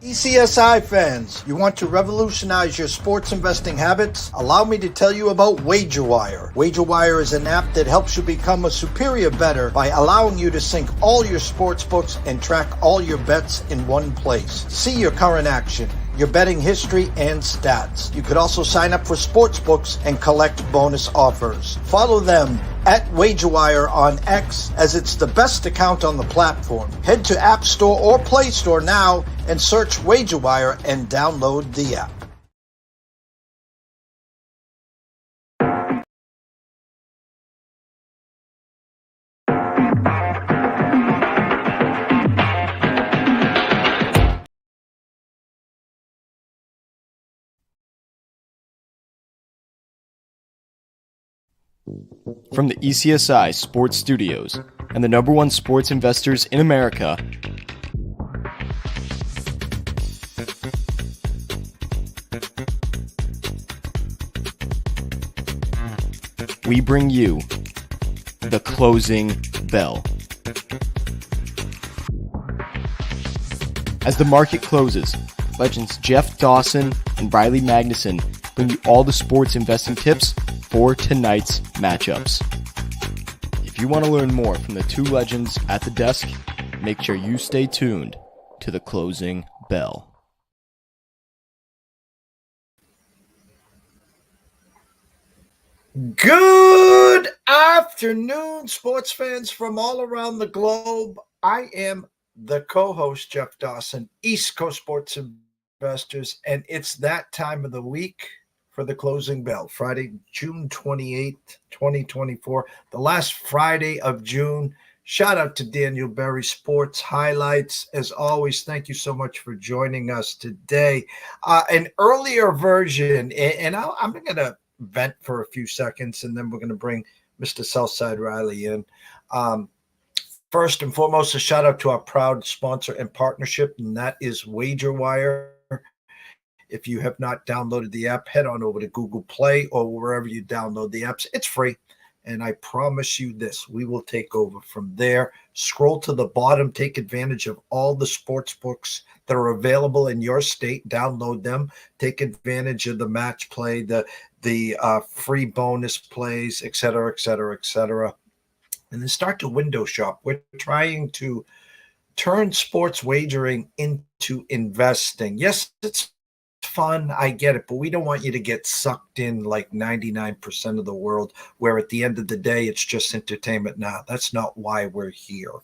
TPCSI fans, you want to revolutionize your sports investing habits? Allow me to tell you about WagerWire. WagerWire is an app that helps you become a superior bettor by allowing you to sync all your sports books and track all your bets in one place. See your current action, your betting history, and stats. You could also sign up for sports books and collect bonus offers. Follow them at WagerWire on X, as it's the best account on the platform. Head to App Store or Play Store now and search WagerWire and download the app. From the ECSI Sports Studios and the #1 sports investors in America, we bring you the closing bell. As the market closes, legends Jeff Dawson and Riley Magnuson bring you all the sports investing tips for tonight's matchups. If you want to learn more from the two legends at the desk, make sure you stay tuned to the closing bell. Good afternoon, sports fans from all around the globe. I am the co-host, Jeff Dawson, East Coast Sports Investors, and it's that time of the week for the closing bell. Friday, June 28th, 2024, the last Friday of June. Shout out to Daniel Berry Sports Highlights. As always, thank you so much for joining us today. An earlier version, and I'm going to vent for a few seconds, and then we're going to bring Mr. Southside Riley in. First and foremost, a shout out to our proud sponsor and partnership, and that is WagerWire. If you have not downloaded the app, head on over to Google Play or wherever you download the apps. It's free. And I promise you this, we will take over from there. Scroll to the bottom, take advantage of all the sports books that are available in your state. Download them. Take advantage of the match play, the free bonus plays, et cetera, et cetera, et cetera. And then start to window shop. We're trying to turn sports wagering into investing. Yes, it's fun, I get it, but we don't want you to get sucked in like 99% of the world, where at the end of the day it's just entertainment. Now, that's not why we're here.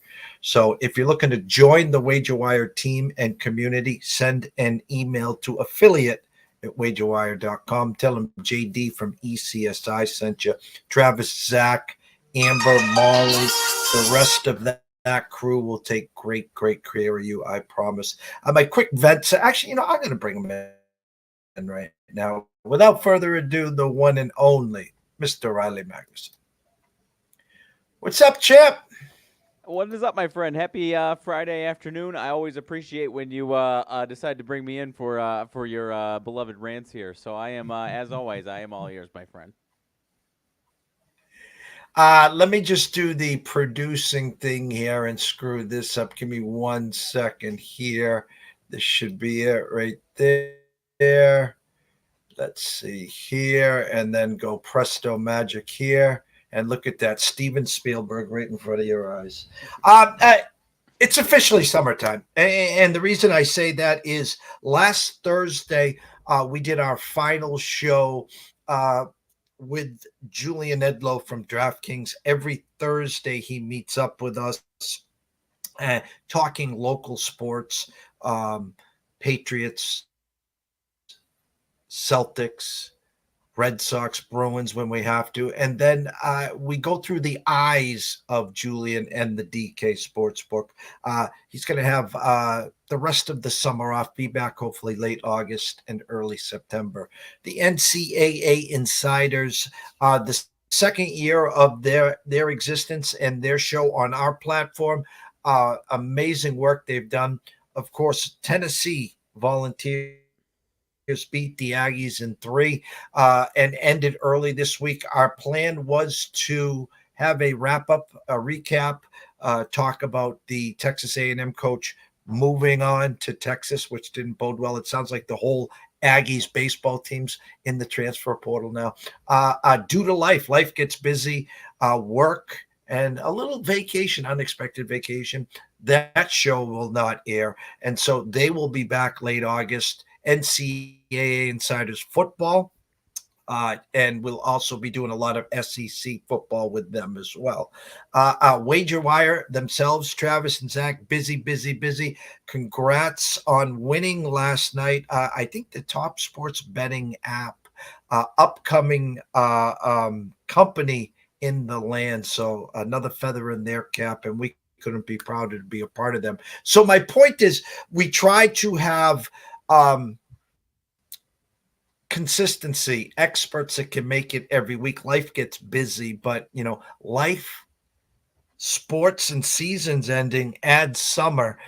So if you're looking to join the WagerWire team and community, send an email to affiliate@wagerwire.com. Tell them JD from ECSI sent you. Travis, Zach, Amber, Molly, the rest of that crew will take great care of you, I promise. My quick vent. Actually, I'm going to bring them in right now. Without further ado, the one and only Mr. Riley Magnuson. What's up, champ? What is up, my friend? Happy Friday afternoon. I always appreciate when you decide to bring me in for your beloved rants here. So I am, as always, I am all ears, my friend. Let me just do the producing thing here and screw this up. Give me 1 second here. This should be it right there. Let's see here, and then go presto magic here. And look at that, Steven Spielberg right in front of your eyes. It's officially summertime. And the reason I say that is last Thursday, we did our final show with Julian Edlow from DraftKings. Every Thursday, he meets up with us, talking local sports, Patriots, Celtics, Red Sox, Bruins when we have to. And then we go through the eyes of Julian and the DK Sportsbook. He's going to have the rest of the summer off, be back hopefully late August and early September. The NCAA Insiders, the second year of their existence and their show on our platform. Amazing work they've done. Of course, Tennessee Volunteers beat the Aggies in 3 and ended early this week. Our plan was to have a wrap-up, a recap, talk about the Texas A&M coach moving on to Texas, which didn't bode well. It sounds like the whole Aggies baseball teams in the transfer portal now. Due to life gets busy, work, and a little vacation, unexpected vacation. That show will not air. And so they will be back late August. NCAA Insiders Football. And we'll also be doing a lot of SEC football with them as well. Wager Wire themselves, Travis and Zach, busy, busy, busy. Congrats on winning last night. I think the top sports betting app, upcoming company in the land. So another feather in their cap, and we couldn't be prouder to be a part of them. So my point is, we try to have consistency, experts that can make it every week. Life gets busy, but life, sports, and seasons ending, add summer,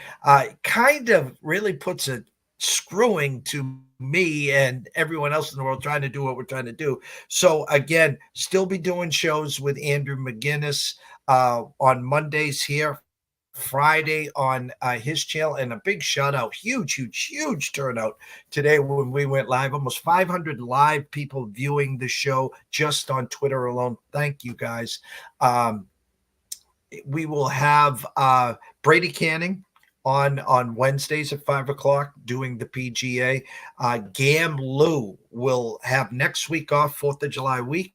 kind of really puts a screwing to me and everyone else in the world trying to do what we're trying to do. So again, still be doing shows with Andrew McGinnis on Mondays here, Friday on his channel, and a big shout out, huge turnout today when we went live. Almost 500 live people viewing the show just on Twitter alone. Thank you guys. We will have Brady Cannon on Wednesdays at 5 o'clock doing the PGA. Gam Lou will have next week off, 4th of July week.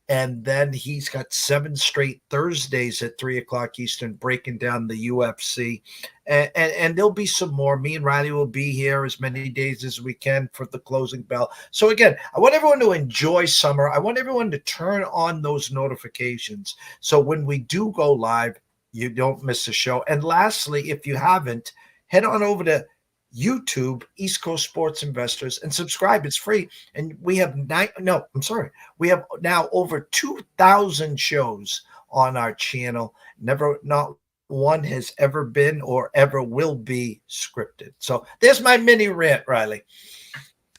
And then he's got 7 straight Thursdays at 3 o'clock Eastern breaking down the UFC. And there'll be some more. Me and Riley will be here as many days as we can for the closing bell. So again, I want everyone to enjoy summer. I want everyone to turn on those notifications. So when we do go live, you don't miss a show. And lastly, if you haven't, head on over to YouTube, East Coast Sports Investors, and subscribe. It's free. And we have we have now over 2,000 shows on our channel. Not one has ever been or ever will be scripted. So there's my mini rant, Riley.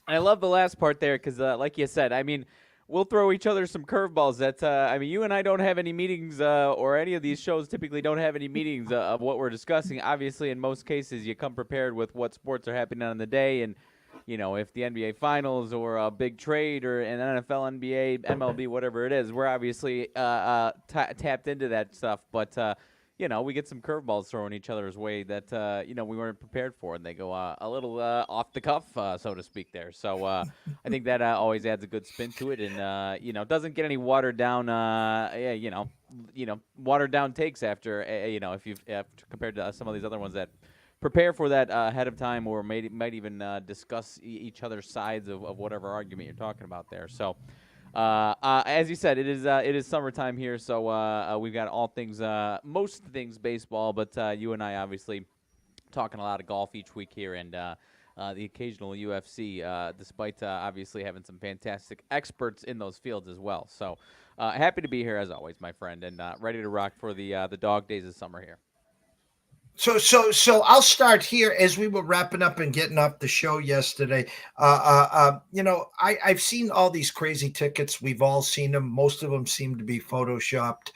I love the last part there because, like you said, I mean, we'll throw each other some curveballs. You and I don't have any meetings, or any of these shows typically don't have any meetings of what we're discussing. Obviously, in most cases, you come prepared with what sports are happening on the day, and if the NBA Finals or a big trade or an NFL, NBA, MLB, whatever it is, we're obviously tapped into that stuff. But we get some curveballs thrown each other's way that we weren't prepared for, and they go a little off the cuff, so to speak. There, so I think that always adds a good spin to it, and doesn't get any watered down. Watered down takes after if you've compared to some of these other ones that prepare for that ahead of time, or might even discuss each other's sides of whatever argument you're talking about there. So. As you said, it is summertime here, so we've got all things, most things baseball, but you and I obviously talking a lot of golf each week here, and the occasional UFC, despite obviously having some fantastic experts in those fields as well. So happy to be here as always, my friend, and ready to rock for the dog days of summer here. So I'll start here as we were wrapping up and getting off the show yesterday. I've seen all these crazy tickets. We've all seen them. Most of them seem to be photoshopped.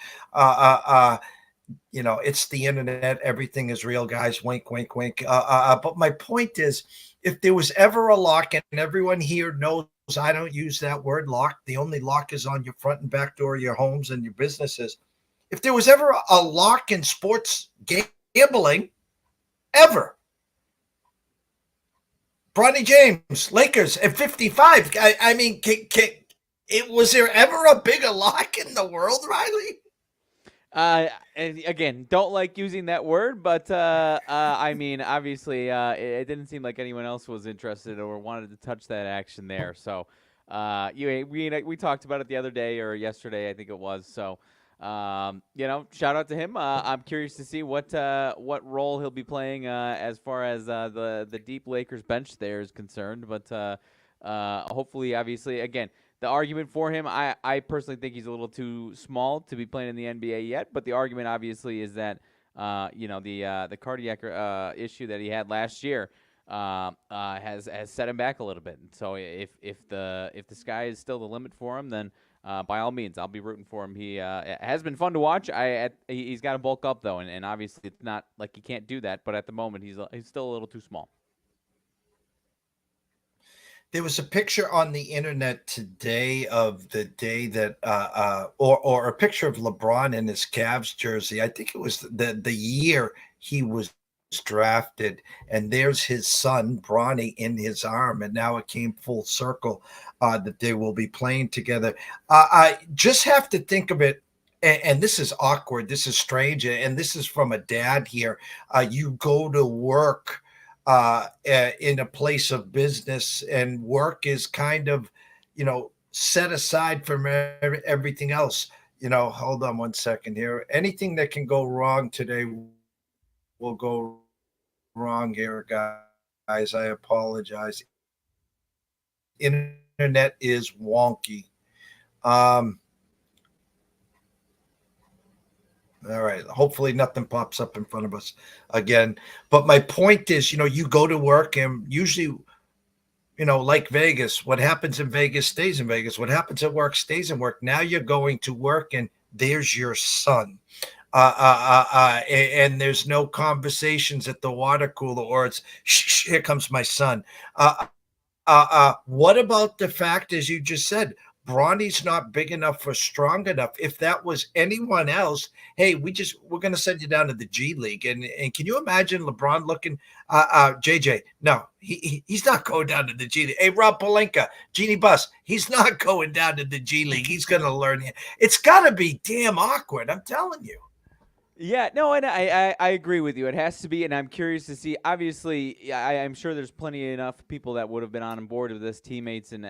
It's the internet. Everything is real, guys. Wink, wink, wink. But my point is, if there was ever a lock, and everyone here knows I don't use that word lock. The only lock is on your front and back door of your homes and your businesses. If there was ever a lock in sports gambling ever, Bronny James, Lakers at 55. I mean, was there ever a bigger lock in the world, Riley? And again, don't like using that word, but obviously, it didn't seem like anyone else was interested or wanted to touch that action there. So, we talked about it the other day or yesterday, I think it was. So. Shout out to him. I'm curious to see what role he'll be playing as far as the deep Lakers bench there is concerned. But hopefully, obviously, again, the argument for him, I personally think he's a little too small to be playing in the NBA yet. But the argument, obviously, is that the cardiac issue that he had last year has set him back a little bit. And so if the sky is still the limit for him, then by all means, I'll be rooting for him. He it has been fun to watch. He's got to bulk up though, and obviously it's not like he can't do that. But at the moment, he's still a little too small. There was a picture on the internet today of the day that, or a picture of LeBron in his Cavs jersey. I think it was the year he was drafted, and there's his son Bronny in his arm, and now it came full circle that they will be playing together. I just have to think of it. And this is awkward. This is strange. And this is from a dad here. You go to work in a place of business, and work is kind of, set aside from everything else. Hold on one second here. Anything that can go wrong today will go wrong here, guys. I apologize. Internet is wonky. All right. Hopefully nothing pops up in front of us again. But my point is, you go to work, and usually, like Vegas, what happens in Vegas stays in Vegas. What happens at work stays in work. Now you're going to work, and there's your son. And there's no conversations at the water cooler, or it's, shh, here comes my son. What about the fact, as you just said, Bronny's not big enough or strong enough? If that was anyone else, hey, we're going to send you down to the G League. And can you imagine LeBron looking, JJ? No, he's not going down to the G League. Hey, Rob Pelinka, Jeannie Buss, he's not going down to the G League. He's going to learn. It's got to be damn awkward. I'm telling you. Yeah, no, and I agree with you. It has to be, and I'm curious to see. Obviously, I'm sure there's plenty enough people that would have been on board with this, teammates and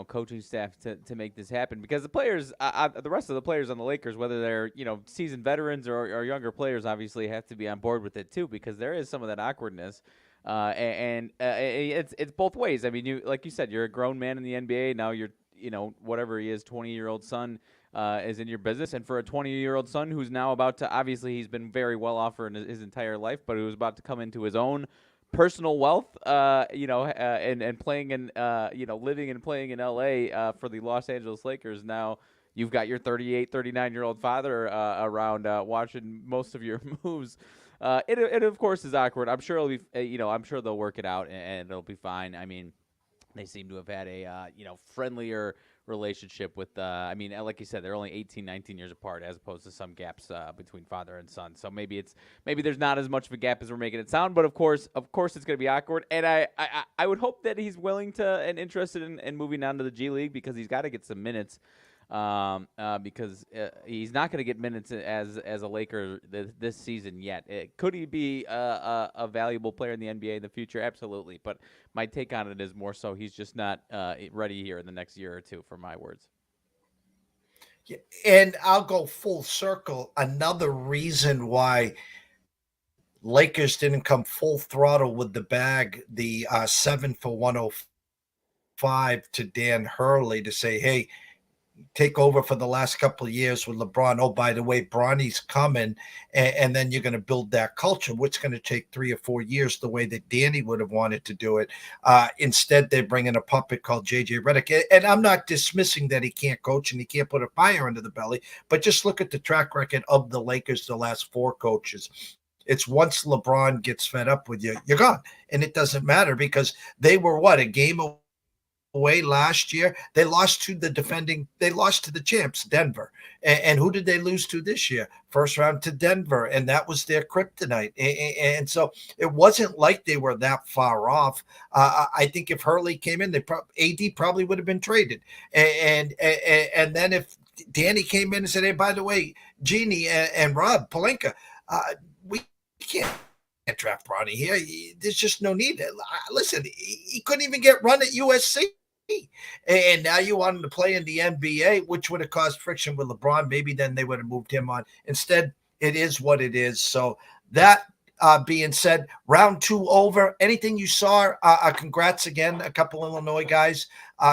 coaching staff to make this happen. Because the players, the rest of the players on the Lakers, whether they're seasoned veterans or younger players, obviously have to be on board with it too, because there is some of that awkwardness. And it's both ways. I mean, like you said, you're a grown man in the NBA now. You're whatever he is, 20-year-old son. Is in your business, and for a 20-year-old son who's now about to, obviously he's been very well off for his entire life, but who's about to come into his own personal wealth, and playing in, living and playing in LA for the Los Angeles Lakers. Now you've got your 38, 39-year-old father around watching most of your moves. It of course is awkward. I'm sure it'll be, I'm sure they'll work it out and it'll be fine. I mean, they seem to have had a friendlier relationship with like you said, they're only 18, 19 years apart, as opposed to some gaps between father and son. So maybe there's not as much of a gap as we're making it sound, but of course it's going to be awkward. And I would hope that he's willing to and interested in moving on to the G League, because he's got to get some minutes. Because he's not going to get minutes as a Laker this season yet. Could he be a valuable player in the NBA in the future? Absolutely. But my take on it is more so he's just not ready here in the next year or two, for my words. Yeah, and I'll go full circle. Another reason why Lakers didn't come full throttle with the bag, the 7 for 105 to Dan Hurley to say, hey, take over for the last couple of years with LeBron. Oh, by the way, Bronny's coming, and then you're going to build that culture, which is going to take 3 or 4 years, the way that Danny would have wanted to do it. Instead, they bring in a puppet called JJ Redick. And I'm not dismissing that he can't coach and he can't put a fire under the belly, but just look at the track record of the Lakers the last 4 coaches. It's once LeBron gets fed up with you, you're gone. And it doesn't matter, because they were a game away last year. They lost to the champs, Denver. And who did they lose to this year? First round to Denver, and that was their kryptonite. And so it wasn't like they were that far off. I think if Hurley came in, AD probably would have been traded. And then if Danny came in and said, hey, by the way, Jeannie and Rob Pelinka, we can't draft Bronny here. There's just no need. Listen, he couldn't even get run at USC. And now you want him to play in the NBA, which would have caused friction with LeBron. Maybe then they would have moved him on. Instead, it is what it is. So that being said, round 2 over. Anything you saw, congrats again. A couple Illinois guys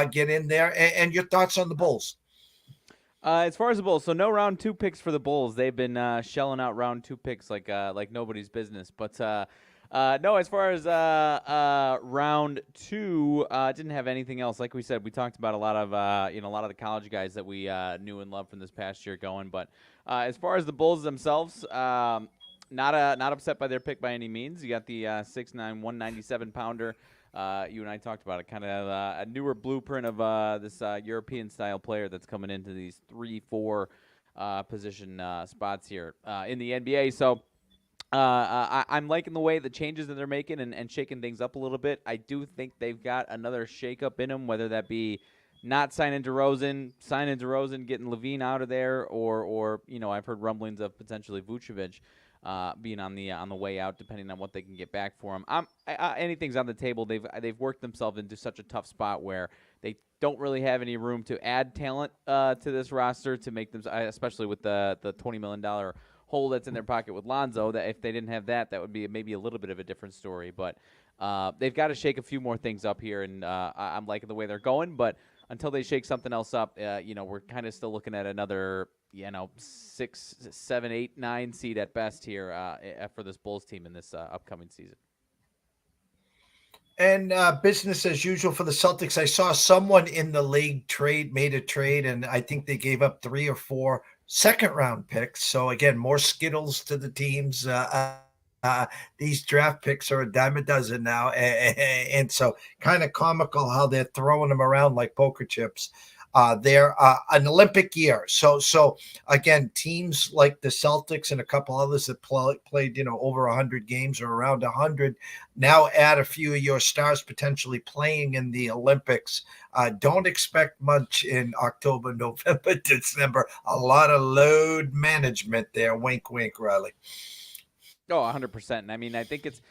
get in there. And your thoughts on the Bulls? As far as the Bulls, so no round 2 picks for the Bulls. They've been shelling out round 2 picks like nobody's business. But No, as far as round two, didn't have anything else. Like we said, we talked about a lot of a lot of the college guys that we knew and loved from this past year going. But as far as the Bulls themselves, not upset by their pick by any means. You got the 6'9", 197-pounder. You and I talked about it, kind of a newer blueprint of this European style player that's coming into these 3-4 position spots here in the NBA. So. I'm liking the way the changes that they're making and shaking things up a little bit. I do think they've got another shakeup in them, whether that be not signing DeRozan, getting Levine out of there, or I've heard rumblings of potentially Vucevic being on the way out, depending on what they can get back for him. Anything's on the table. They've worked themselves into such a tough spot where they don't really have any room to add talent to this roster to make them, especially with the $20 million hole that's in their pocket with Lonzo. That if they didn't have that would be maybe a little bit of a different story. But they've got to shake a few more things up here, and I'm liking the way they're going. But until they shake something else up, we're kind of still looking at another 6, 7, 8, 9 seed at best here for this Bulls team in this upcoming season. And business as usual for the Celtics. I saw someone in the league made a trade, and I think they gave up 3 or 4 second-round picks. So, again, more Skittles to the teams. These draft picks are a dime a dozen now. And so kind of comical how they're throwing them around like poker chips. They're an Olympic year. So again, teams like the Celtics and a couple others that played, over 100 games or around 100, now add a few of your stars potentially playing in the Olympics. Don't expect much in October, November, December. A lot of load management there. Wink, wink, Riley. Oh, 100%. And I mean, I think it's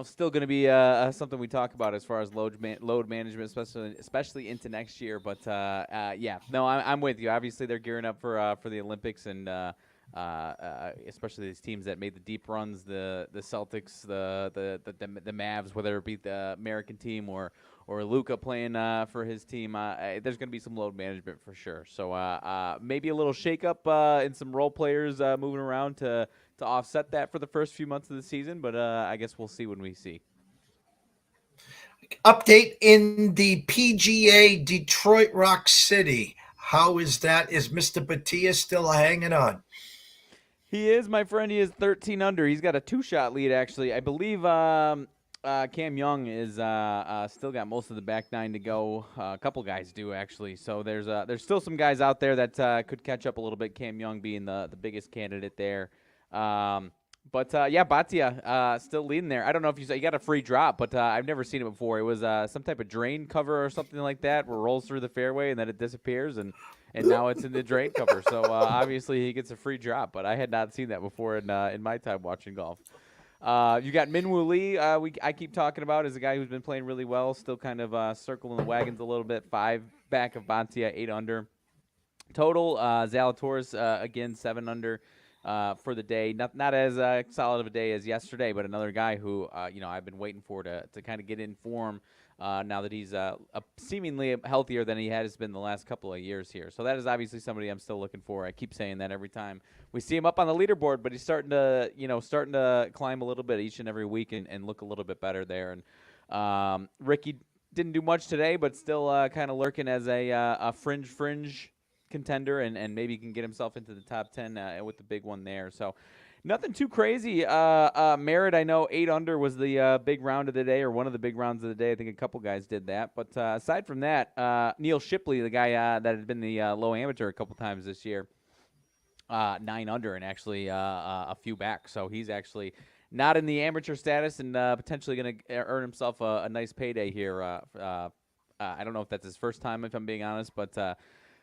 still going to be something we talk about as far as load management, especially into next year. But I'm with you. Obviously, they're gearing up for the Olympics, and especially these teams that made the deep runs, the Celtics, the Mavs, whether it be the American team or Luka playing for his team. There's going to be some load management for sure. So maybe a little shakeup in some role players moving around to offset that for the first few months of the season, but I guess we'll see when we see. Update in the PGA Detroit Rock City. How is that? Is Mr. Batia still hanging on? He is, my friend. He is 13 under. He's got a 2-shot lead, actually. I believe Cam Young is still got most of the back 9 to go. A couple guys do, actually. So there's still some guys out there that could catch up a little bit, Cam Young being the biggest candidate there. Batia still leading there. I don't know if you saw, he got a free drop, but I've never seen it before. It was some type of drain cover or something like that, where it rolls through the fairway and then it disappears, and now it's in the drain cover. So obviously he gets a free drop, but I had not seen that before in my time watching golf. You got Minwoo Lee. I keep talking about as a guy who's been playing really well, still kind of circling the wagons a little bit. 5 back of Batia, 8 under total. Zalatoris again 7 under. For the day, not as solid of a day as yesterday, but another guy who I've been waiting for to kind of get in form now that he's seemingly healthier than he has been the last couple of years here. So that is obviously somebody I'm still looking for. I keep saying that every time we see him up on the leaderboard, but he's starting to climb a little bit each and every week and look a little bit better there. And Ricky didn't do much today, but still kind of lurking as a fringe contender, and maybe can get himself into the top 10 with the big one there. So nothing too crazy. Merritt, I know 8 under was the big round of the day, or one of the big rounds of the day. I think a couple guys did that. But aside from that, Neil Shipley, the guy that had been the low amateur a couple times this year, 9 under and actually a few back. So he's actually not in the amateur status and potentially going to earn himself a nice payday here. I don't know if that's his first time, if I'm being honest, but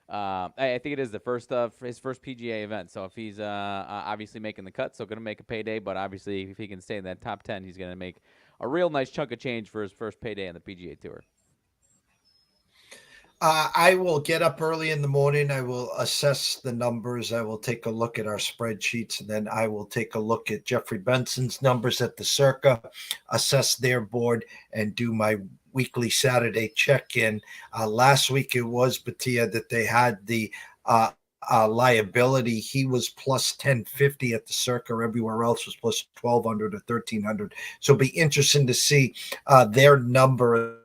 I think it is his first PGA event. So if he's obviously making the cut, so going to make a payday, but obviously if he can stay in that top 10, he's going to make a real nice chunk of change for his first payday on the PGA Tour. I will get up early in the morning. I will assess the numbers. I will take a look at our spreadsheets, and then I will take a look at Jeffrey Benson's numbers at the Circa, assess their board, and do my weekly Saturday check-in. Last week it was Batia that they had the liability. He was plus 1050 at the circa. Everywhere else was plus 1200 or 1300. So it'll be interesting to see their number,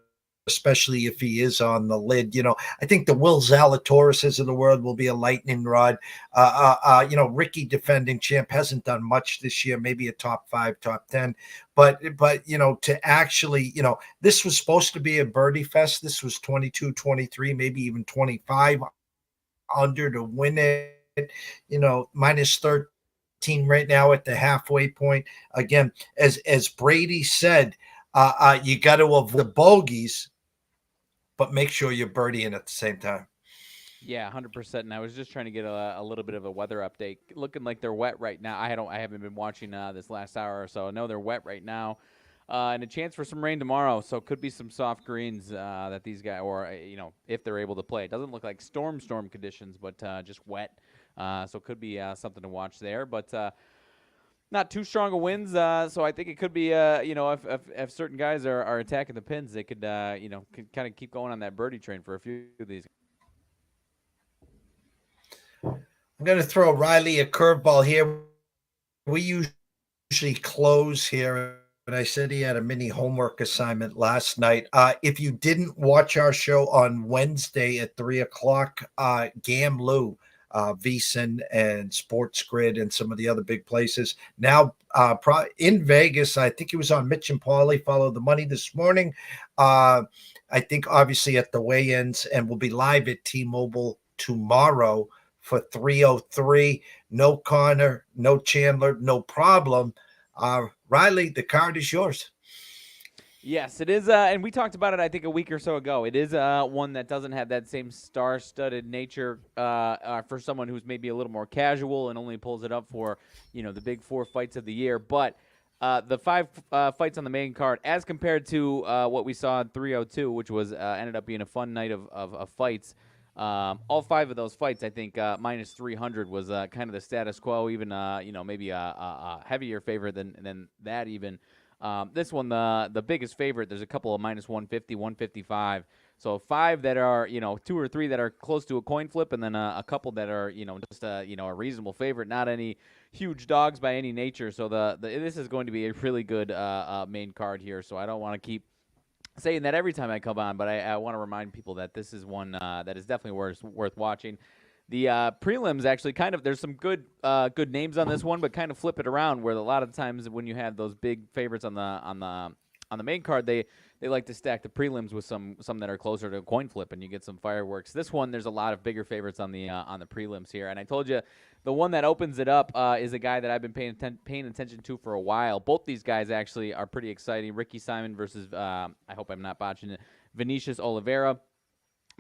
especially if he is on the lid. I think the Will Zalatoris of the world will be a lightning rod. Ricky, defending champ, hasn't done much this year, maybe a top 5, top 10. But to actually, this was supposed to be a birdie fest. This was 22, 23, maybe even 25 under to win it, minus 13 right now at the halfway point. Again, as Brady said, you got to avoid the bogeys, but make sure you're birdieing at the same time. Yeah, 100%. And I was just trying to get a little bit of a weather update. Looking like they're wet right now. I haven't been watching this last hour or so. I know they're wet right now, and a chance for some rain tomorrow. So it could be some soft greens that these guys, or if they're able to play. It doesn't look like storm conditions, but just wet. So it could be something to watch there. But not too strong of winds, so I think it could be, if certain guys are attacking the pins, they could, could kind of keep going on that birdie train for a few of these. I'm going to throw Riley a curveball here. We usually close here, and I said he had a mini homework assignment last night. If you didn't watch our show on Wednesday at 3 o'clock, Gamlu, VSiN and Sports Grid and some of the other big places. Now in Vegas, I think he was on Mitch and Paulie, Follow the Money this morning. I think obviously at the weigh-ins, and we'll be live at T-Mobile tomorrow for 303. No Connor, no Chandler, no problem. Riley, the card is yours. Yes, it is, and we talked about it, I think, a week or so ago. It is one that doesn't have that same star-studded nature for someone who's maybe a little more casual and only pulls it up for, the big 4 fights of the year. But the 5 fights on the main card, as compared to what we saw in 302, which was ended up being a fun night of fights, all 5 of those fights, I think, minus 300 was kind of the status quo, even, maybe a heavier favorite than that even. This one, the biggest favorite, there's a couple of minus 150, 155. So 5 that are, 2 or 3 that are close to a coin flip, and then a couple that are, just a reasonable favorite, not any huge dogs by any nature. So this is going to be a really good main card here. So I don't want to keep saying that every time I come on, but I want to remind people that this is one that is definitely worth watching. The prelims actually there's some good names on this one, but kind of flip it around where a lot of times when you have those big favorites on the main card, they like to stack the prelims with some that are closer to a coin flip, and you get some fireworks. This one, there's a lot of bigger favorites on the prelims here, and I told you the one that opens it up is a guy that I've been paying attention to for a while. Both these guys actually are pretty exciting. Ricky Simon versus I hope I'm not botching it, Vinicius Oliveira.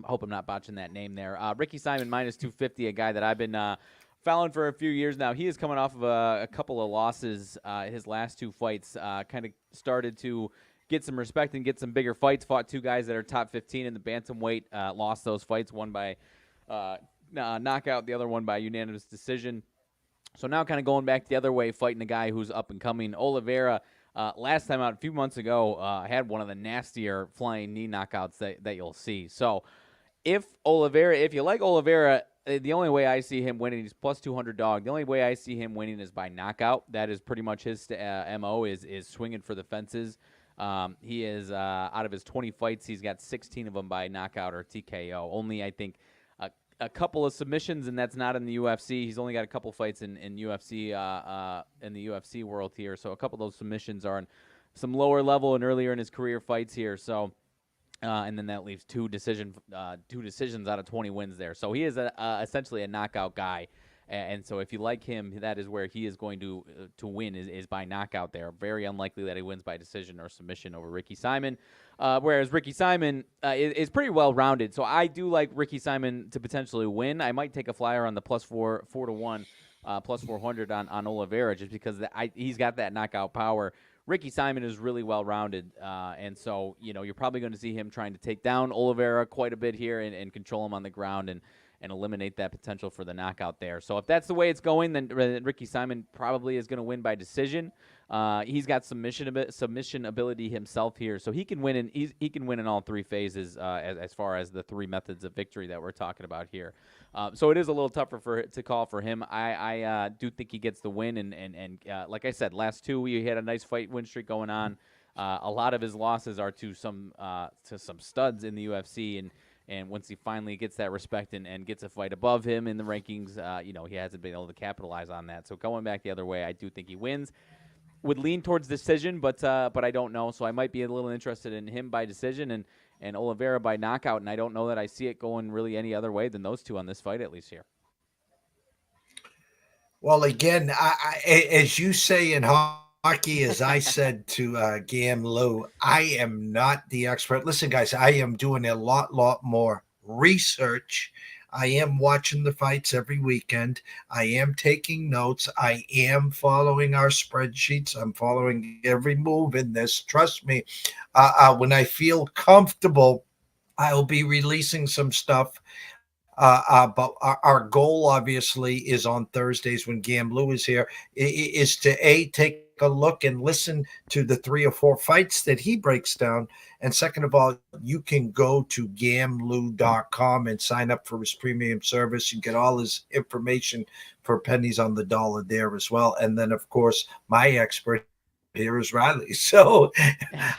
I hope I'm not botching that name there. Ricky Simon, minus 250, a guy that I've been following for a few years now. He is coming off of a couple of losses. His last 2 fights kind of started to get some respect and get some bigger fights. Fought 2 guys that are top 15 in the bantamweight. Lost those fights, one by knockout, the other one by unanimous decision. So now kind of going back the other way, fighting a guy who's up and coming. Oliveira, last time out a few months ago, had one of the nastier flying knee knockouts that you'll see. So if you like Oliveira, the only way I see him winning, he's plus 200 dog. The only way I see him winning is by knockout. That is pretty much his MO is swinging for the fences. He is out of his 20 fights, he's got 16 of them by knockout or TKO. Only, I think, a couple of submissions, and that's not in the UFC. He's only got a couple fights in UFC in the UFC world here. So a couple of those submissions are in some lower level and earlier in his career fights here. So. And then that leaves 2 decisions out of 20 wins there. So he is essentially a knockout guy. And so if you like him, that is where he is going to win is by knockout there. Very unlikely that he wins by decision or submission over Ricky Simon. Whereas Ricky Simon is pretty well-rounded. So I do like Ricky Simon to potentially win. I might take a flyer on the plus 4 to 1, plus 400 on Oliveira just because he's got that knockout power. Ricky Simon is really well-rounded, and so, you're probably going to see him trying to take down Oliveira quite a bit here and control him on the ground and eliminate that potential for the knockout there. So if that's the way it's going, then Ricky Simon probably is going to win by decision. He's got submission ability himself here, so he can win in all three phases as far as the three methods of victory that we're talking about here. So it is a little tougher to call for him. I do think he gets the win, and like I said, last two we had a nice fight win streak going on. A lot of his losses are to some studs in the UFC, and once he finally gets that respect and gets a fight above him in the rankings, he hasn't been able to capitalize on that. So going back the other way, I do think he wins. Would lean towards decision, but I don't know. So I might be a little interested in him by decision and Oliveira by knockout, and I don't know that I see it going really any other way than those two on this fight, at least here. Well, again, as you say in hockey, as I said to Gam Lou, I am not the expert. Listen, guys, I am doing a lot more research. I am watching the fights every weekend. I am taking notes. I am following our spreadsheets. I'm following every move in this. Trust me, when I feel comfortable, I'll be releasing some stuff. But our goal, obviously, is on Thursdays when Gam Lou is here, is to take a look and listen to the 3 or 4 fights that he breaks down. And second of all, you can go to gamlou.com and sign up for his premium service. You get all his information for pennies on the dollar there as well. And then, of course, my expert here is Riley. So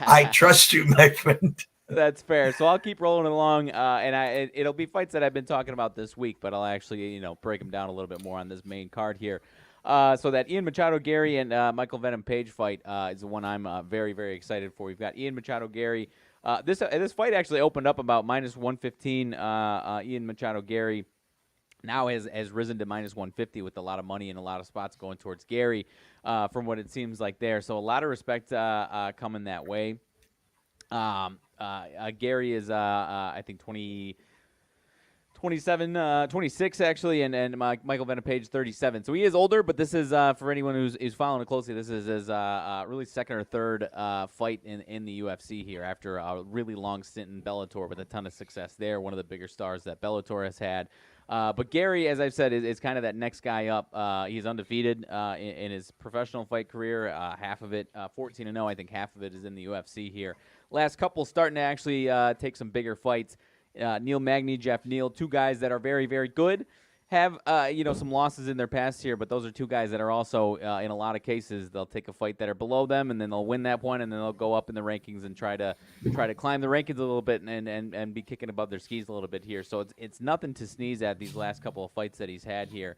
I trust you, my friend. That's fair. So I'll keep rolling along, and it'll be fights that I've been talking about this week, but I'll actually, break them down a little bit more on this main card here. So that Ian Machado-Gary and Michael Venom Page fight is the one I'm very, very excited for. We've got Ian Machado-Gary. This fight actually opened up about minus 115. Ian Machado-Gary now has risen to minus 150 with a lot of money and a lot of spots going towards Gary from what it seems like there. So a lot of respect coming that way. Gary is, I think, 26 actually, and Michael Venom Page 37. So he is older, but this is for anyone who's following it closely. This is his really second or third fight in the UFC here after a really long stint in Bellator with a ton of success there. One of the bigger stars that Bellator has had. But Gary, as I've said, is kind of that next guy up. He's undefeated in his professional fight career. Half of it, 14-0. I think half of it is in the UFC here. Last couple starting to actually take some bigger fights. Neil Magny, Jeff Neal, two guys that are very, very good. Have some losses in their past here, but those are two guys that are also in a lot of cases they'll take a fight that are below them and then they'll win that one and then they'll go up in the rankings and try to climb the rankings a little bit and be kicking above their skis a little bit here. So it's nothing to sneeze at these last couple of fights that he's had here.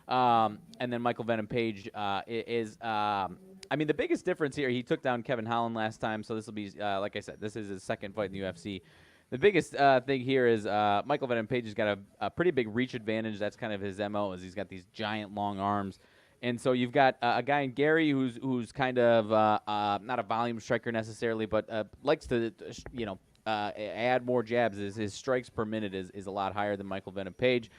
And then Michael Venom Page is the biggest difference here, he took down Kevin Holland last time, so this will be, like I said, this is his second fight in the UFC. The biggest thing here is Michael Venom Page has got a pretty big reach advantage. That's kind of his MO, is he's got these giant long arms. And so you've got a guy in Gary who's kind of not a volume striker necessarily, but likes to, add more jabs. His strikes per minute is a lot higher than Michael Venom Page.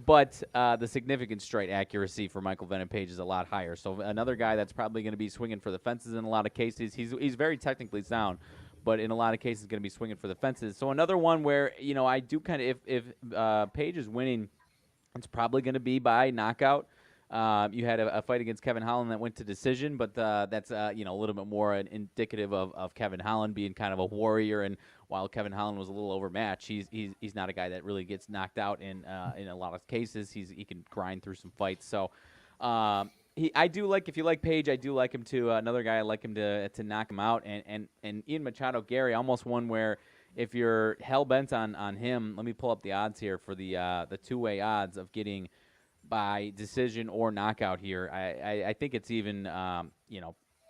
But the significant strike accuracy for Michael Venom Page is a lot higher. So another guy that's probably going to be swinging for the fences in a lot of cases. He's very technically sound, but in a lot of cases going to be swinging for the fences. So another one where, I do kind of, if Page is winning, it's probably going to be by knockout. You had a fight against Kevin Holland that went to decision, but that's a little bit more indicative of Kevin Holland being kind of a warrior. And while Kevin Holland was a little overmatched, he's not a guy that really gets knocked out in a lot of cases. He can grind through some fights. So I do like, if you like Page, I do like him too. Another guy I like him to knock him out. And Ian Machado-Gary, almost one where if you're hell bent on him, let me pull up the odds here for the two-way odds of getting by decision or knockout here. I think it's even,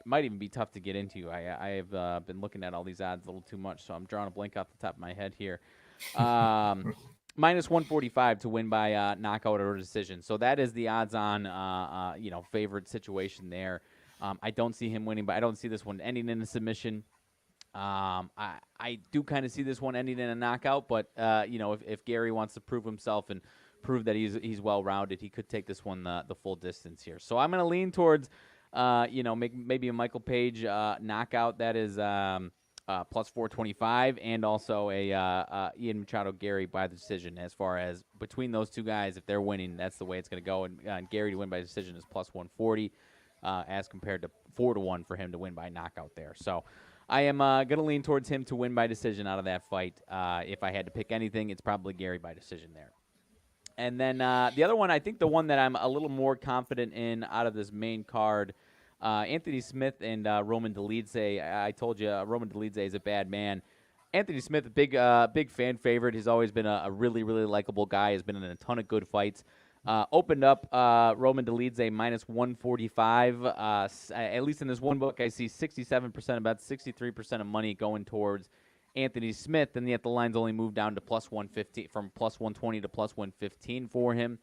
might even be tough to get into. I have been looking at all these odds a little too much, so I'm drawing a blank off the top of my head here. Minus 145 to win by knockout or decision. So that is the odds on, favorite situation there. I don't see him winning, but I don't see this one ending in a submission. I do kind of see this one ending in a knockout, but, if Gary wants to prove himself and prove that he's well-rounded, he could take this one the full distance here. So I'm going to lean towards, maybe a Michael Page knockout. That is plus 425, and also a Ian Machado Gary by the decision. As far as between those two guys, if they're winning, that's the way it's going to go. And Gary to win by decision is plus 140, as compared to 4-1 for him to win by knockout there. So I am going to lean towards him to win by decision out of that fight. If I had to pick anything, it's probably Gary by decision there. And then the other one, I think the one that I'm a little more confident in out of this main card, Anthony Smith and Roman Dolidze. I told you Roman Dolidze is a bad man. Anthony Smith, a big fan favorite. He's always been a really, really likable guy. Has been in a ton of good fights. Opened up Roman Dolidze minus 145. At least in this one book, I see 67%, about 63% of money going towards Anthony Smith, and yet the line's only moved down to plus 150, from plus 120 to plus 115 for him.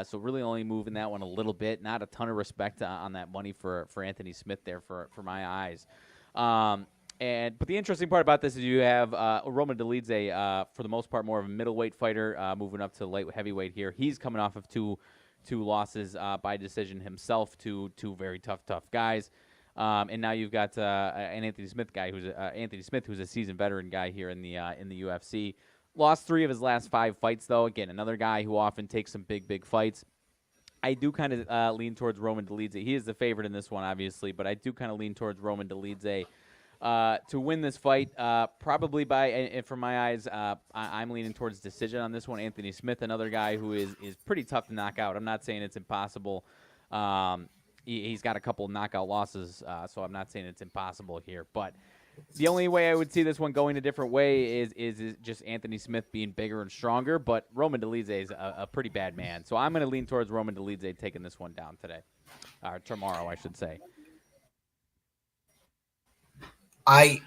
So really only moving that one a little bit. Not a ton of respect on that money for Anthony Smith there for my eyes. But the interesting part about this is you have Roman Dolidze, for the most part, more of a middleweight fighter, moving up to light heavyweight here. He's coming off of two losses by decision himself to two very tough guys. And now you've got an Anthony Smith guy who's a seasoned veteran guy here in the UFC. Lost 3 of his last 5 fights, though. Again, another guy who often takes some big fights. I do kind of lean towards Roman Dolidze. He is the favorite in this one, obviously, but I do kind of lean towards Roman Dolidze to win this fight, probably by, and for my eyes, I'm leaning towards decision on this one. Anthony Smith, another guy who is pretty tough to knock out. I'm not saying it's impossible. He's got a couple of knockout losses, so I'm not saying it's impossible here. But the only way I would see this one going a different way is just Anthony Smith being bigger and stronger. But Roman Dolidze is a pretty bad man. So I'm going to lean towards Roman Dolidze taking this one down today. Or tomorrow, I should say. I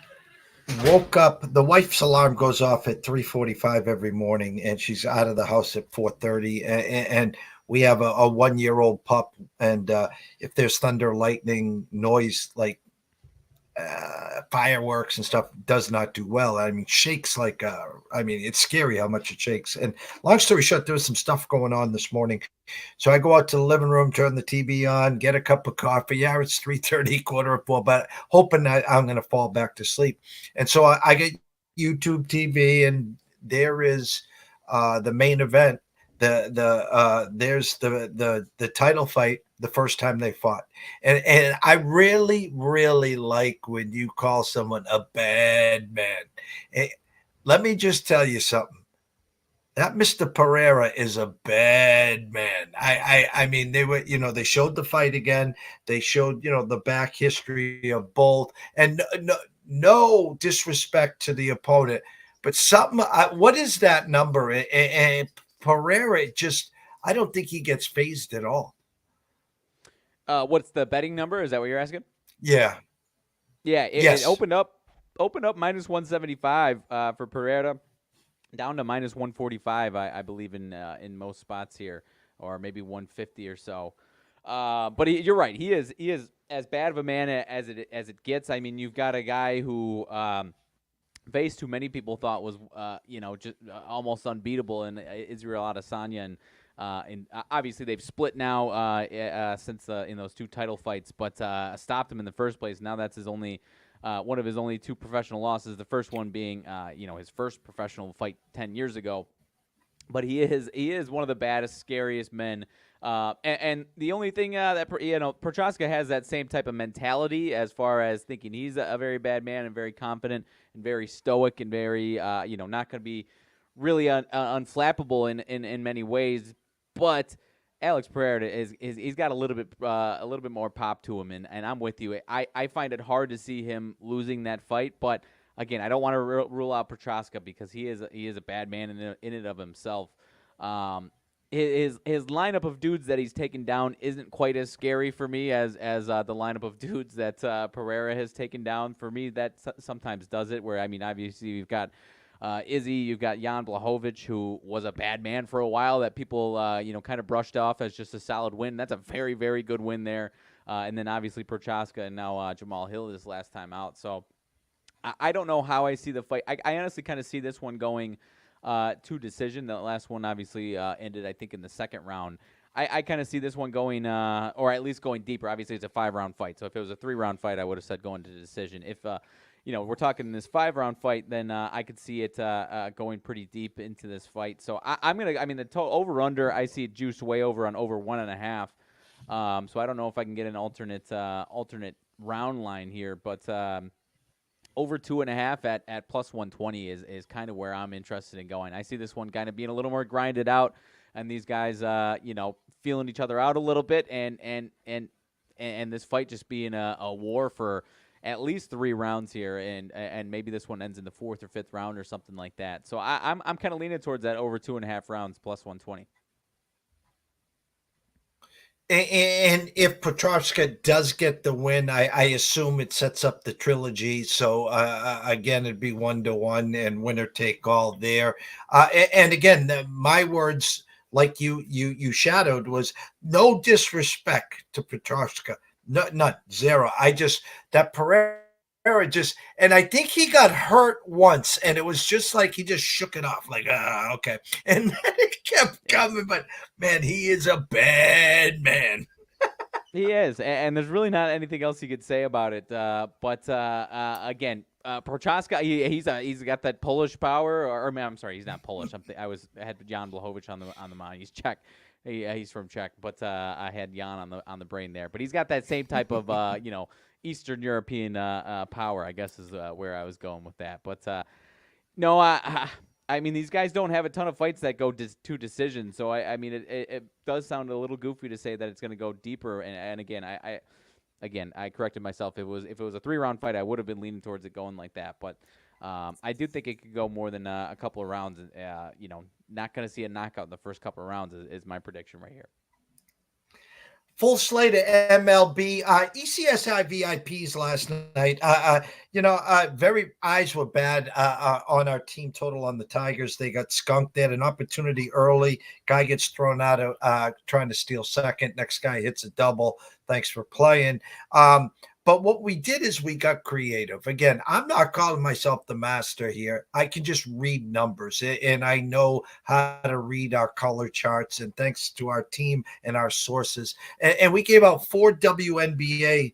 woke up. The wife's alarm goes off at 3:45 every morning, and she's out of the house at 4:30. And we have a 1-year-old pup, and if there's thunder, lightning, noise like fireworks and stuff, does not do well. I mean, shakes like it's scary how much it shakes. And long story short, there was some stuff going on this morning. So I go out to the living room, turn the TV on, get a cup of coffee. Yeah, it's 3:30, 3:45, but hoping that I'm going to fall back to sleep. And so I get YouTube TV, and there is the main event. There's the title fight, the first time they fought. And I really, really like when you call someone a bad man. Let me just tell you something. That Mr. Pereira is a bad man. I mean, they showed the fight again. They showed, the back history of both, and no disrespect to the opponent, but what is that number? And Pereira, I don't think he gets phased at all. What's the betting number? Is that what you're asking? Yeah. Yeah. Yes. It opened up minus 175 for Pereira, down to minus 145, I believe, in most spots here, or maybe 150 or so. But you're right. He is as bad of a man as it gets. I mean, you've got a guy who faced who many people thought was just almost unbeatable in Israel Adesanya, and obviously they've split now since in those 2 title fights, but stopped him in the first place. Now that's his only. One of his only 2 professional losses, the first one being, his first professional fight 10 years ago. But he is one of the baddest, scariest men. And the only thing that Prochazka has that same type of mentality as far as thinking he's a very bad man and very confident and very stoic and very not going to be really unflappable in many ways, but Alex Pereira he's got a little bit more pop to him, and I'm with you. I find it hard to see him losing that fight, but again, I don't want to rule out Prochazka because he is a bad man in and of himself. His lineup of dudes that he's taken down isn't quite as scary for me as the lineup of dudes that Pereira has taken down. For me, that sometimes does it. Where obviously you've got Izzy, you've got Jan Blachowicz, who was a bad man for a while that people kind of brushed off as just a solid win. That's a very, very good win there. And then obviously Prochazka and now Jamal Hill this last time out. So I don't know how I see the fight. I honestly kind of see this one going to decision. The last one obviously ended, I think, in the second round. I kind of see this one going, or at least going deeper. Obviously, it's a 5-round fight. So if it was a 3-round fight, I would have said going to decision. If we're talking this 5-round fight, then I could see it going pretty deep into this fight. So the total over/under, I see it juiced way over on over 1.5. So I don't know if I can get an alternate round line here, but over 2.5 at plus 120 is kind of where I'm interested in going. I see this one kind of being a little more grinded out, and these guys, feeling each other out a little bit, and this fight just being a war for at least 3 rounds here, and maybe this one ends in the 4th or 5th round or something like that. So I'm kind of leaning towards that over 2.5 rounds plus 120. And if Petrovska does get the win, I assume it sets up the trilogy. So again, it'd be 1-1 and winner take all there. And again, my words, like you shadowed, was no disrespect to Petrovska, none, zero. That Pereira and I think he got hurt once, and it was just like he just shook it off, like, okay. And then it kept coming, but man, he is a bad man. He is, and there's really not anything else you could say about it. But again, Prochaska, he's got that Polish power, I'm sorry, he's not Polish. I had Jan Blachowicz on the mind. He's Czech. He's from Czech, but I had Jan on the brain there. But he's got that same type of Eastern European power, I guess, is where I was going with that. But no, I mean, these guys don't have a ton of fights that go to decision. So I mean, it does sound a little goofy to say that it's going to go deeper. And again, I corrected myself. If it was a 3-round fight, I would have been leaning towards it going like that. But I do think it could go more than a couple of rounds. Not going to see a knockout in the first couple of rounds is my prediction right here. Full slate of MLB, ECSI VIPs last night. Very eyes were bad on our team total on the Tigers. They got skunked. They had an opportunity early. Guy gets thrown out of trying to steal second. Next guy hits a double. Thanks for playing. But what we did is we got creative. Again, I'm not calling myself the master here. I can just read numbers, and I know how to read our color charts. And thanks to our team and our sources. And we gave out 4 WNBA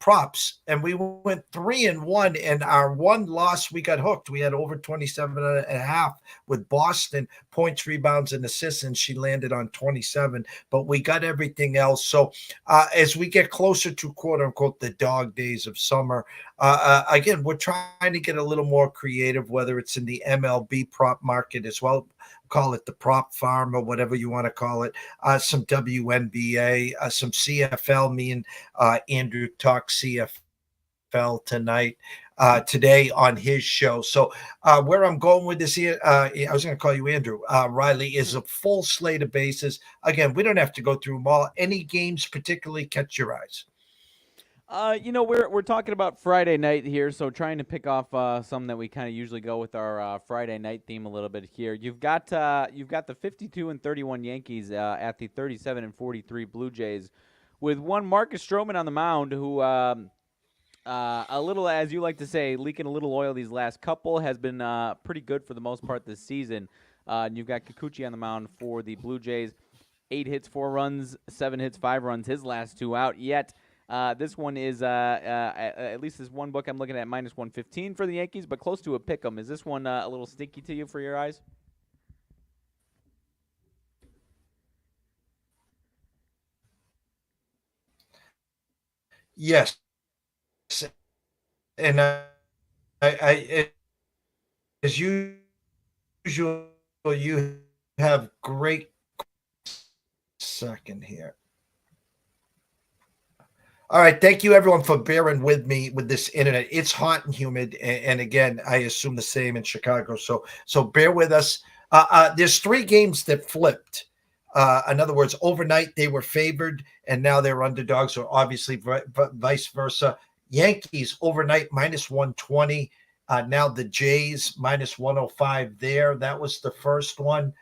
props, and we went 3-1, and our one loss, we got hooked. We had over 27.5 with Boston, points, rebounds, and assists, and she landed on 27, but we got everything else. So as we get closer to quote unquote the dog days of summer, again, we're trying to get a little more creative, whether it's in the MLB prop market as well, call it the prop farm or whatever you want to call it, some WNBA, some CFL. Me and Andrew talk CFL today on his show. So where I'm going with this here, I was going to call you Andrew. Riley, is a full slate of bases. Again, we don't have to go through them all. Any games particularly catch your eyes? We're talking about Friday night here, so trying to pick off some that we kind of usually go with our Friday night theme a little bit here. You've got the 52-31 Yankees at the 37-43 Blue Jays, with one Marcus Stroman on the mound, who a little, as you like to say, leaking a little oil these last couple, has been pretty good for the most part this season. And you've got Kikuchi on the mound for the Blue Jays, 8 hits, 4 runs, 7 hits, 5 runs, his last 2 out. Yet this one is, at least this one book I'm looking at, minus 115 for the Yankees, but close to a pick 'em. Is this one a little stinky to you for your eyes? Yes. And as usual, you have great second here. All right. Thank you, everyone, for bearing with me with this internet. It's hot and humid. And again, I assume the same in Chicago. So bear with us. There's 3 games that flipped. In other words, overnight they were favored, and now they're underdogs, or obviously vice versa. Yankees overnight minus 120. Now the Jays minus 105 there. That was the first one.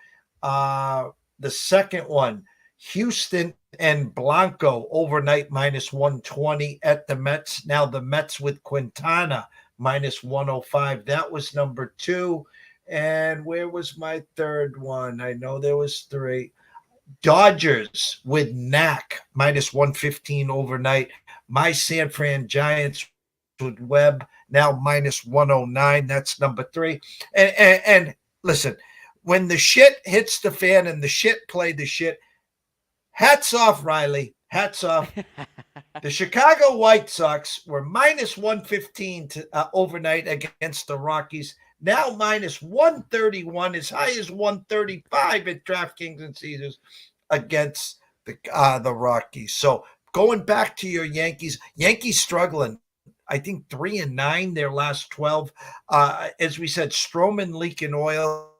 The second one, Houston and Blanco overnight minus 120 at the Mets. Now the Mets with Quintana minus 105. That was number 2. And where was my third one? I know there was 3. Dodgers with Knack minus 115 overnight. My San Fran Giants with Webb, now minus 109. That's number 3. And listen, when the shit hits the fan and the shit play the shit, hats off, Riley. Hats off. The Chicago White Sox were minus 115 overnight against the Rockies. Now minus 131, as high as 135 at DraftKings and Caesars against the Rockies. So going back to your Yankees struggling. I think 3-9 their last 12. As we said, Stroman leaking oil.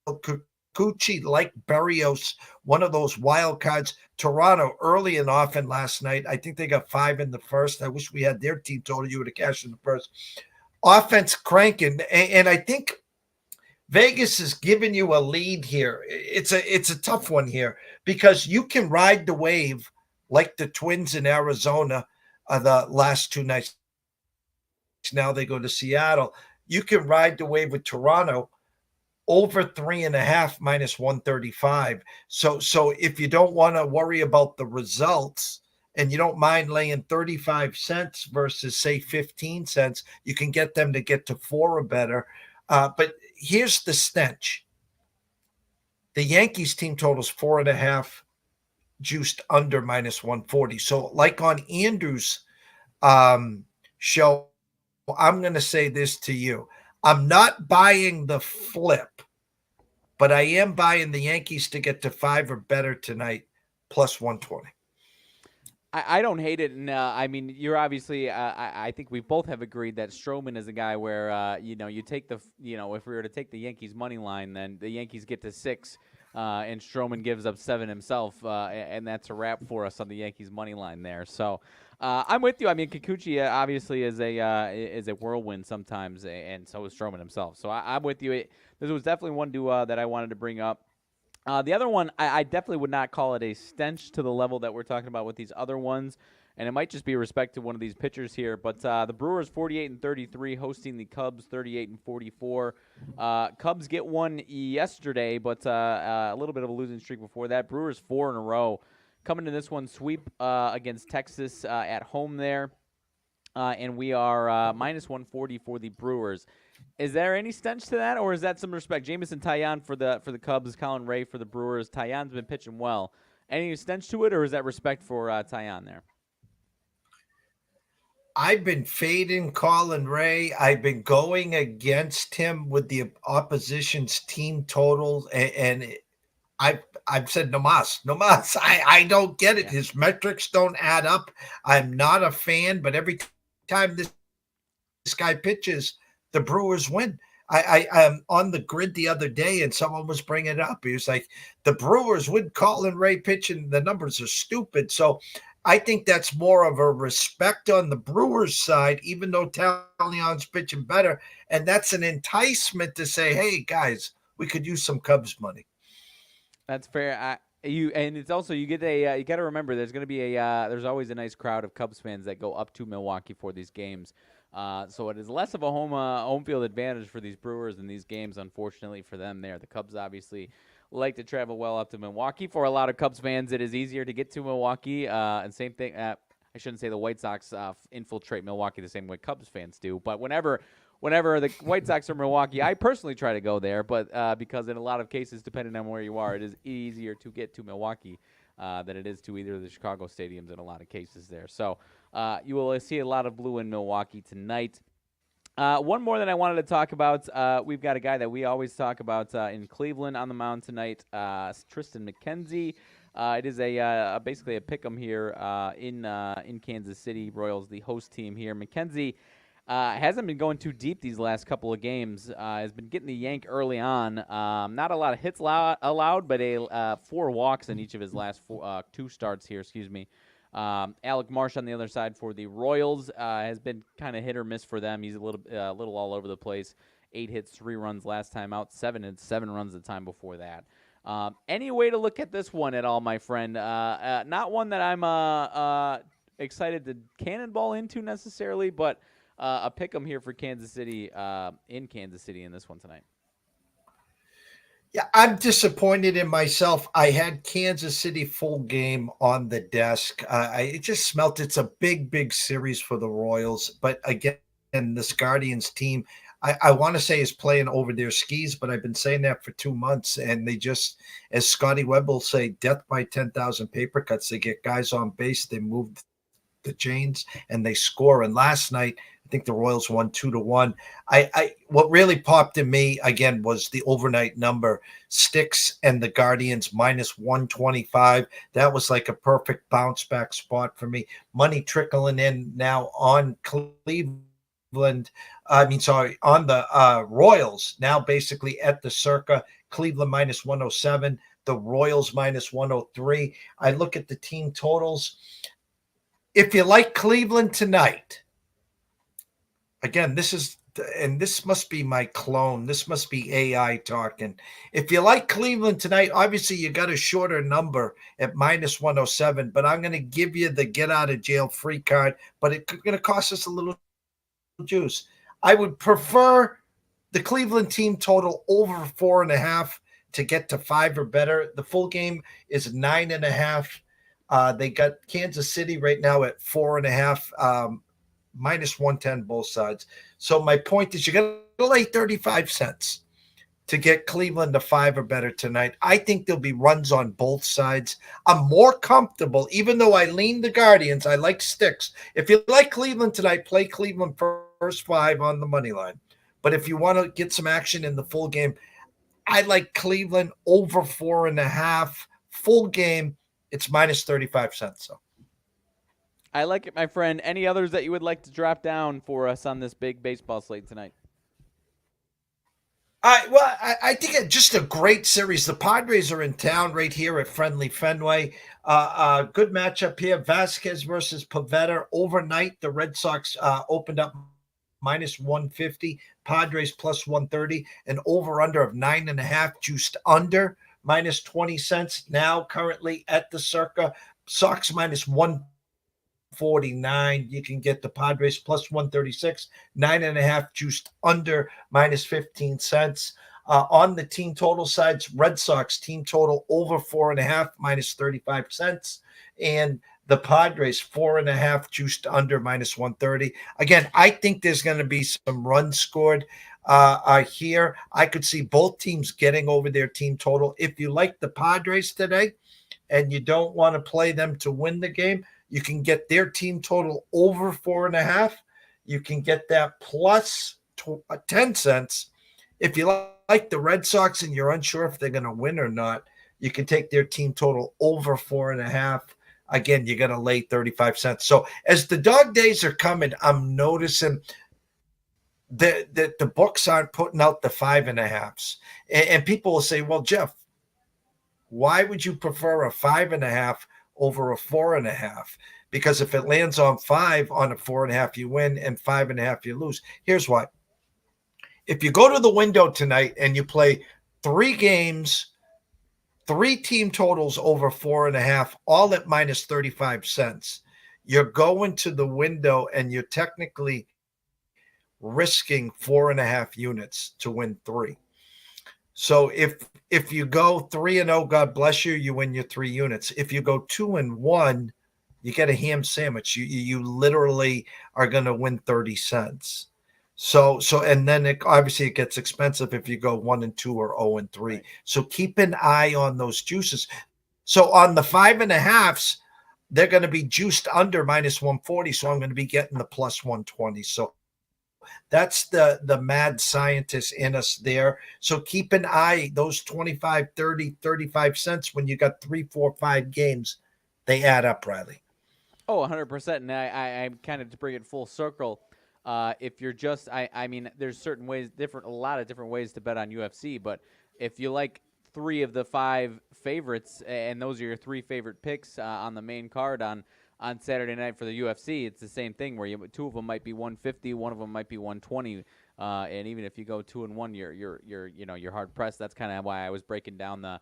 Kikuchi like Berrios, one of those wild cards. Toronto early and often last night. I think they got 5 in the first. I wish we had their team total. You would have cashed in the first. Offense cranking, and I think Vegas is giving you a lead here. It's a tough one here because you can ride the wave like the Twins in Arizona the last 2 nights. Now they go to Seattle. You can ride the wave with Toronto over 3.5 minus 135. So if you don't want to worry about the results and you don't mind laying 35 cents versus say 15 cents, you can get them to get to 4 or better. But here's the stench. The Yankees team totals 4.5, juiced under minus 140. So like on Andrew's show, I'm going to say this to you. I'm not buying the flip, but I am buying the Yankees to get to 5 or better tonight, plus 120. I don't hate it, and I mean, you're obviously. I think we both have agreed that Stroman is a guy where you take the if we were to take the Yankees money line, then the Yankees get to 6, and Stroman gives up 7 himself, and that's a wrap for us on the Yankees money line there. So I'm with you. I mean, Kikuchi obviously is a whirlwind sometimes, and so is Stroman himself. So I'm with you. This was definitely one that I wanted to bring up. The other one, I definitely would not call it a stench to the level that we're talking about with these other ones, and it might just be respect to one of these pitchers here. But the Brewers 48-33, hosting the Cubs 38-44. Cubs get one yesterday, but a little bit of a losing streak before that. Brewers 4 in a row. Coming to this one, sweep against Texas at home there, and we are minus 140 for the Brewers. Is there any stench to that, or is that some respect? Jameson Taillon for the Cubs, Colin Ray for the Brewers. Taillon's been pitching well. Any stench to it, or is that respect for Taillon there? I've been fading Colin Ray. I've been going against him with the opposition's team totals, and I've said no mas. I don't get it. Yeah. His metrics don't add up. I'm not a fan, but every time this guy pitches, the Brewers win. I'm on the grid the other day, and someone was bringing it up. He was like, the Brewers with Colin Ray pitching, the numbers are stupid. So I think that's more of a respect on the Brewers side, even though Taillon's pitching better. And that's an enticement to say, hey, guys, we could use some Cubs money. That's fair. And it's also you got to remember there's going to be there's always a nice crowd of Cubs fans that go up to Milwaukee for these games. So it is less of a home field advantage for these Brewers in these games, unfortunately for them there. The Cubs obviously like to travel well up to Milwaukee. For a lot of Cubs fans, it is easier to get to Milwaukee. And same thing, I shouldn't say the White Sox infiltrate Milwaukee the same way Cubs fans do. But whenever the White Sox are Milwaukee, I personally try to go there. But because in a lot of cases, depending on where you are, it is easier to get to Milwaukee than it is to either of the Chicago stadiums in a lot of cases there. So you will see a lot of blue in Milwaukee tonight. One more that I wanted to talk about. We've got a guy that we always talk about in Cleveland on the mound tonight, Tristan McKenzie. It is basically a pick'em here in Kansas City. Royals, the host team here. McKenzie hasn't been going too deep these last couple of games. Has been getting the yank early on. Not a lot of hits allowed, but 4 walks in each of his last 2 starts here. Excuse me. Alec Marsh on the other side for the Royals has been kind of hit or miss for them. He's a little all over the place. 8 hits, 3 runs last time out. 7 runs the time before that. Any way to look at this one at all, my friend? Not one that I'm excited to cannonball into necessarily, but a pick'em here for Kansas City in this one tonight. Yeah, I'm disappointed in myself. I had Kansas City full game on the desk. I just smelt it's a big series for the Royals. But again, this Guardians team, I want to say is playing over their skis, but I've been saying that for 2 months. And they just, as Scotty Webb will say, death by 10,000 paper cuts. They get guys on base, they move the chains, and they score. And last night, I think the Royals won 2-1. What really popped in me again was the overnight number, Sticks and the Guardians minus 125. That was like a perfect bounce back spot for me. Money trickling in now on Cleveland. On the Royals now basically at the circa. Cleveland minus 107, the Royals minus 103. I look at the team totals. If you like Cleveland tonight, again, this must be my clone. This must be AI talking. If you like Cleveland tonight, obviously you got a shorter number at minus 107, but I'm going to give you the get out of jail free card, but it's going to cost us a little juice. I would prefer the Cleveland team total over 4.5 to get to 5 or better. The full game is 9.5. They got Kansas City right now at 4.5, minus 110 both sides. So my point is, you got to lay 35 cents to get Cleveland to 5 or better tonight. I think there'll be runs on both sides. I'm more comfortable, even though I lean the Guardians. I like Sticks. If you like Cleveland tonight, play Cleveland first 5 on the money line. But if you want to get some action in the full game, I like Cleveland over 4.5 full game. It's minus 35 cents. So I like it, my friend. Any others that you would like to drop down for us on this big baseball slate tonight? I think it's just a great series. The Padres are in town right here at Friendly Fenway. Good matchup here. Vasquez versus Pavetta. Overnight, the Red Sox opened up minus 150. Padres plus 130. An over-under of 9.5, juiced under minus 20 cents. Now currently at the circa. Sox minus 149. You can get the Padres plus 136, 9.5 juiced under minus 15 cents. On the team total sides, Red Sox team total over 4.5 minus 35 cents. And the Padres 4.5 juiced under minus 130. Again, I think there's going to be some runs scored here. I could see both teams getting over their team total. If you like the Padres today and you don't want to play them to win the game, you can get their team total over 4.5. You can get that plus 10 cents. If you like the Red Sox and you're unsure if they're going to win or not, you can take their team total over 4.5. Again, you got to lay 35 cents. So as the dog days are coming, I'm noticing that the books aren't putting out the 5.5s. And people will say, well, Jeff, why would you prefer a 5.5 over a 4.5? Because if it lands on 5 on a 4.5, you win, and 5.5, you lose. Here's why. If you go to the window tonight and you play 3 games, 3 team totals over 4.5, all at minus 35 cents, you're going to the window and you're technically risking 4.5 units to win 3. So if you go 3-0, God bless you, you win your 3 units. If you go 2-1, you get a ham sandwich. You literally are going to win 30 cents. So and then obviously it gets expensive if you go 1-2 or 0-3. Right. So keep an eye on those juices. So on the 5.5s, they're going to be juiced under minus 140. So I'm going to be getting the plus 120. So that's the mad scientist in us there. So keep an eye, those 25, 30, 35 cents when you got 3, 4, 5 games, they add up, Riley. Oh, 100%. And I'm kind of to bring it full circle. If you're just, I mean, there's certain ways, a lot of different ways to bet on UFC, but if you like 3 of the 5 favorites, and those are your 3 favorite picks on the main card on Saturday night for the UFC, it's the same thing where 2 of them might be 150, one of them might be 120, and even if you go 2-1, you're hard pressed. That's kind of why I was breaking down the,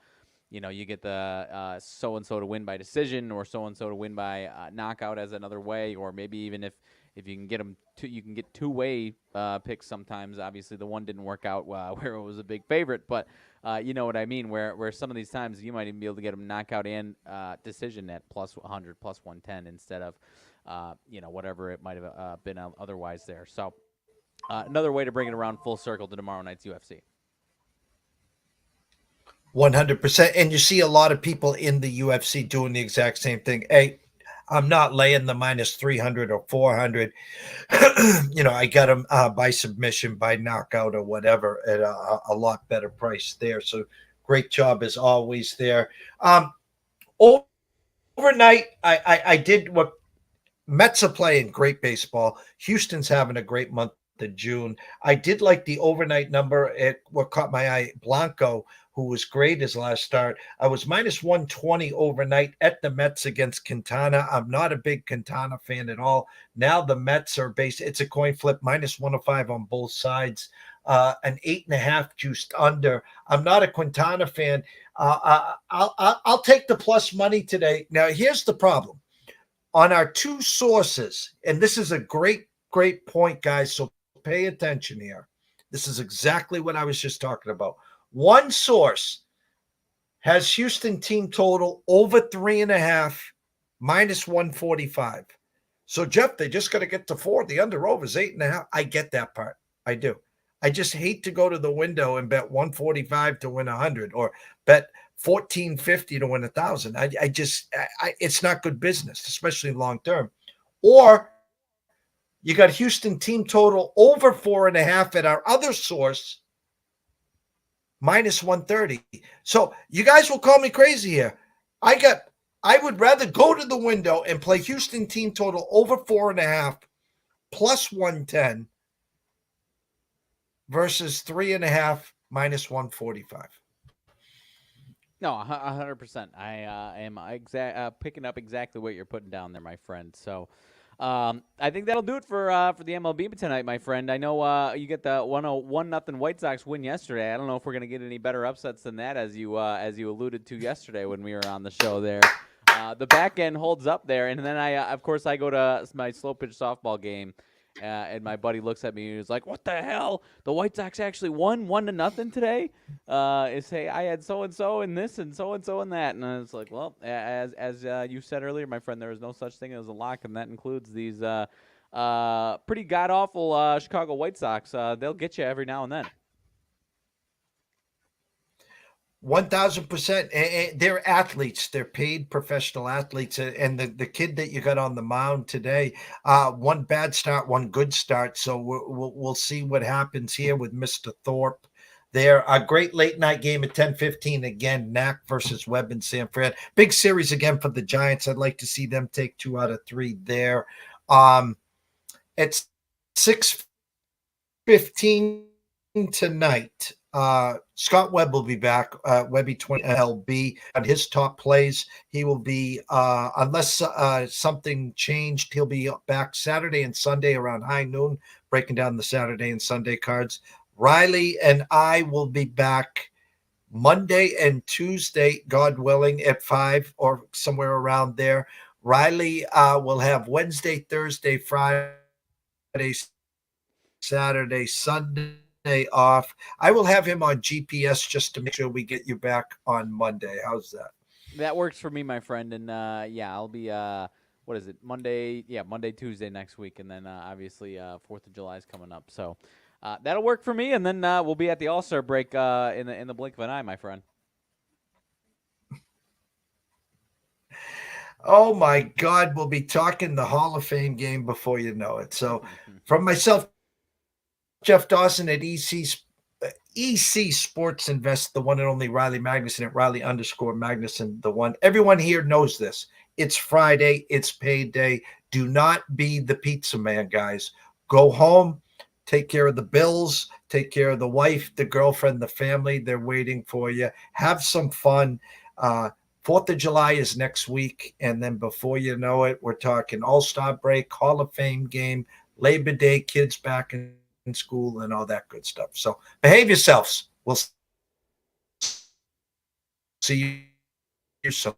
you get the so and so to win by decision, or so and so to win by knockout as another way, or maybe even if you can get them you can get 2-way picks sometimes. Obviously, the one didn't work out where it was a big favorite, but you know what I mean. Where some of these times you might even be able to get them knockout and decision at plus 100, plus 110 instead of whatever it might have been otherwise there. So Another way to bring it around full circle to tomorrow night's UFC. 100%. And you see a lot of people in the UFC doing the exact same thing. Hey, I'm not laying the minus 300 or 400. I got them by submission, by knockout, or whatever at a lot better price there. So great job as always there. Overnight, I did what Mets are playing great baseball. Houston's having a great month of June. I did like the overnight number at what caught my eye, Blanco, who was great his last start. I was minus 120 overnight at the Mets against Quintana. I'm not a big Quintana fan at all. Now the Mets are it's a coin flip, minus 105 on both sides. An 8.5 juiced under. I'm not a Quintana fan. I'll take the plus money today. Now, here's the problem. On our two sources, and this is a great point, guys, so pay attention here. This is exactly what I was just talking about. One source has Houston team total over 3.5, minus 145. So, Jeff, they just got to get to 4. The under over is 8.5. I get that part. I do. I just hate to go to the window and bet 145 to win 100 or bet 1450 to win 1,000. It's not good business, especially long term. Or you got Houston team total over 4.5 at our other source, minus 130. So you guys will call me crazy here. I would rather go to the window and play Houston team total over 4.5 plus 110 versus 3.5 minus 145. No, 100%. I am picking up exactly what you're putting down there, my friend. So I think that'll do it for the MLB tonight, my friend. I know you get the 1-0 White Sox win yesterday. I don't know if we're going to get any better upsets than that, as you alluded to yesterday when we were on the show there. The back end holds up there, and then I go to my slow pitch softball game. And my buddy looks at me and he's like, "What the hell? The White Sox actually won 1-0 today?" Hey, I had so and so in this and so in that, and I was like, "Well, as you said earlier, my friend, there is no such thing as a lock, and that includes these pretty god awful Chicago White Sox. They'll get you every now and then." 1,000%. They're athletes. They're paid professional athletes. And the kid that you got on the mound today, one bad start, one good start. So we'll see what happens here with Mr. Thorpe. There, a great late night game at 10:15 again. Knack versus Webb and San Fran. Big series again for the Giants. I'd like to see them take 2 out of 3 there. It's 6:15 tonight. Scott Webb will be back. Webby 20 LB on his top plays. He will be, unless something changed, he'll be back Saturday and Sunday around high noon, breaking down the Saturday and Sunday cards. Riley and I will be back Monday and Tuesday, God willing, at 5 or somewhere around there. Riley will have Wednesday, Thursday, Friday, Saturday, Sunday off. I will have him on GPS just to make sure we get you back on Monday. How's that? That works for me, my friend. And I'll be what is it? Monday, Tuesday next week, and then obviously 4th of July is coming up. So that'll work for me, and then we'll be at the All-Star break in the blink of an eye, my friend. Oh my God, we'll be talking the Hall of Fame game before you know it. So from myself, Jeff Dawson at EC Sports Invest, the one and only Riley Magnuson at Riley_Magnuson, the one. Everyone here knows this. It's Friday. It's payday. Do not be the pizza man, guys. Go home. Take care of the bills. Take care of the wife, the girlfriend, the family. They're waiting for you. Have some fun. 4th of July is next week. And then before you know it, we're talking All-Star break, Hall of Fame game, Labor Day, kids back in school, and all that good stuff. So behave yourselves. We'll see you soon.